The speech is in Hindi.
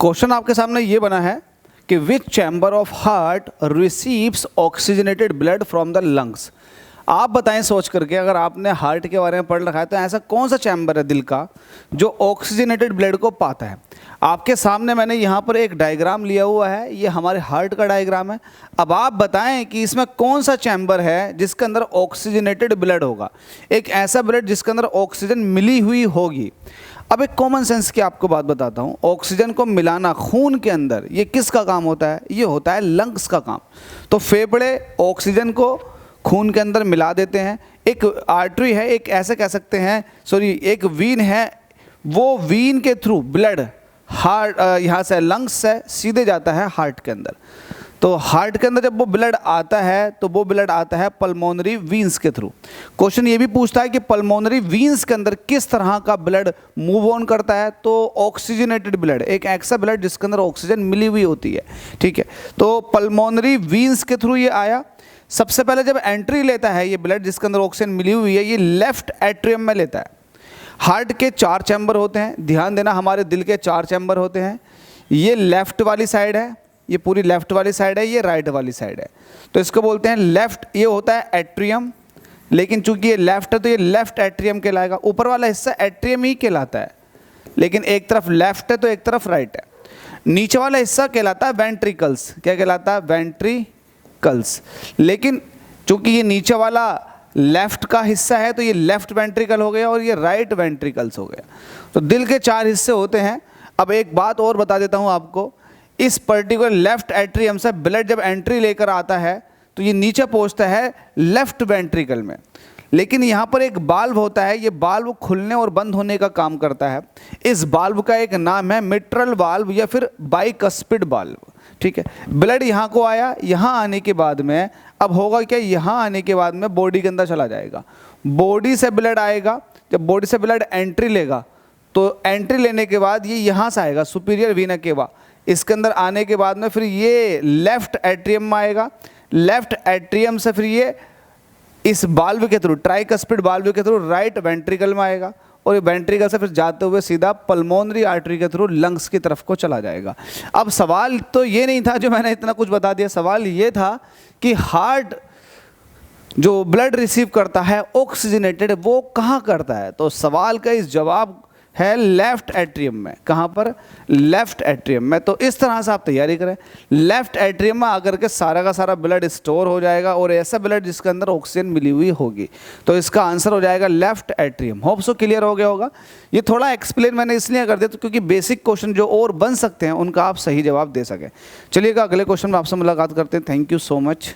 क्वेश्चन आपके सामने ये बना है कि which chamber of heart receives oxygenated blood from the lungs. आप बताएं सोच करके, अगर आपने हार्ट के बारे में पढ़ रखा है तो ऐसा कौन सा चैम्बर है दिल का जो ऑक्सीजनेटेड ब्लड को पाता है। आपके सामने मैंने यहाँ पर एक डायग्राम लिया हुआ है, ये हमारे हार्ट का डायग्राम है। अब आप बताएं कि इसमें कौन सा चैम्बर है जिसके अंदर ऑक्सीजनेटेड ब्लड होगा, एक ऐसा ब्लड जिसके अंदर ऑक्सीजन मिली हुई होगी। अब एक कॉमन सेंस की आपको बात बताता हूँ, ऑक्सीजन को मिलाना खून के अंदर ये किसका काम होता है? ये होता है लंग्स का काम। तो फेफड़े ऑक्सीजन को खून के अंदर मिला देते हैं। एक आर्टरी है, एक ऐसे कह सकते हैं, सॉरी एक वीन है, वो वीन के थ्रू ब्लड हार्ट यहाँ से लंग्स से सीधे जाता है हार्ट के अंदर। तो हार्ट के अंदर जब वो ब्लड आता है तो वो ब्लड आता है पल्मोनरी वीन्स के थ्रू। क्वेश्चन ये भी पूछता है कि पल्मोनरी वीन्स के अंदर किस तरह का ब्लड मूव ऑन करता है, तो ऑक्सीजनेटेड ब्लड, एक ऐसा ब्लड जिसके अंदर ऑक्सीजन मिली हुई होती है। ठीक है, तो पल्मोनरी वीन्स के थ्रू ये आया। सबसे पहले जब एंट्री लेता है ये ब्लड जिसके अंदर ऑक्सीजन मिली हुई है, ये लेफ्ट एट्रियम में लेता है। हार्ट के 4 चैम्बर होते हैं, ध्यान देना, हमारे दिल के 4 चैम्बर होते हैं। ये लेफ्ट वाली साइड है, ये पूरी लेफ्ट वाली साइड है, ये राइट वाली साइड है। तो इसको बोलते हैं लेफ्ट, ये होता है एट्रियम, लेकिन चूंकि ये लेफ्ट है तो ये लेफ्ट एट्रियम कहलाएगा। ऊपर वाला हिस्सा एट्रियम ही कहलाता है, लेकिन एक तरफ लेफ्ट है तो एक तरफ राइट है। नीचे वाला हिस्सा कहलाता है वेंट्रिकल्स। क्या कहलाता है? वेंट्रिकल्स। लेकिन चूंकि ये नीचे वाला लेफ्ट का हिस्सा है तो ये लेफ्ट वेंट्रिकल हो गया और ये राइट वेंट्रिकल्स हो गया। तो दिल के 4 हिस्से होते हैं। अब एक बात और बता देता हूँ आपको, इस पर्टिकुलर लेफ्ट एट्रियम से ब्लड जब एंट्री लेकर आता है तो ये नीचे पहुंचता है लेफ्ट वेंट्रिकल में, लेकिन यहाँ पर एक बाल्व होता है, ये बाल्व खुलने और बंद होने का काम करता है। इस बाल्व का एक नाम है मिट्रल वाल्व या फिर बाइकस्पिड बाल्व। ठीक है, ब्लड यहाँ को आया, यहाँ आने के बाद में अब होगा क्या, यहाँ आने के बाद में बॉडी के अंदर चला जाएगा, बॉडी से ब्लड आएगा। जब बॉडी से ब्लड एंट्री लेगा तो एंट्री लेने के बाद ये यहाँ से आएगा सुपीरियर वीना केवा, इसके अंदर आने के बाद में फिर ये लेफ्ट एट्रियम में आएगा। लेफ्ट एट्रियम से फिर ये इस बाल्व के थ्रू, ट्राइकस्पिड बाल्व के थ्रू राइट वेंट्रिकल में आएगा और ये वेंट्रिकल से फिर जाते हुए सीधा पल्मोनरी आर्टरी के थ्रू लंग्स की तरफ को चला जाएगा। अब सवाल तो ये नहीं था जो मैंने इतना कुछ बता दिया, सवाल ये था कि हार्ट जो ब्लड रिसीव करता है ऑक्सीजनेटेड वो कहाँ करता है। तो सवाल का इस जवाब है लेफ्ट एट्रियम में। कहाँ पर? लेफ्ट एट्रियम में। तो इस तरह से आप तैयारी करें, लेफ्ट एट्रियम में आकर के सारा का सारा ब्लड स्टोर हो जाएगा और ऐसा ब्लड जिसके अंदर ऑक्सीजन मिली हुई होगी। तो इसका आंसर हो जाएगा left atrium. Hope so clear हो गया होगा। ये थोड़ा एक्सप्लेन मैंने इसलिए कर दिया तो क्योंकि बेसिक क्वेश्चन जो और बन सकते हैं उनका आप सही जवाब दे सकें। चलिएगा अगले क्वेश्चन में आपसे मुलाकात करते हैं। Thank you so much.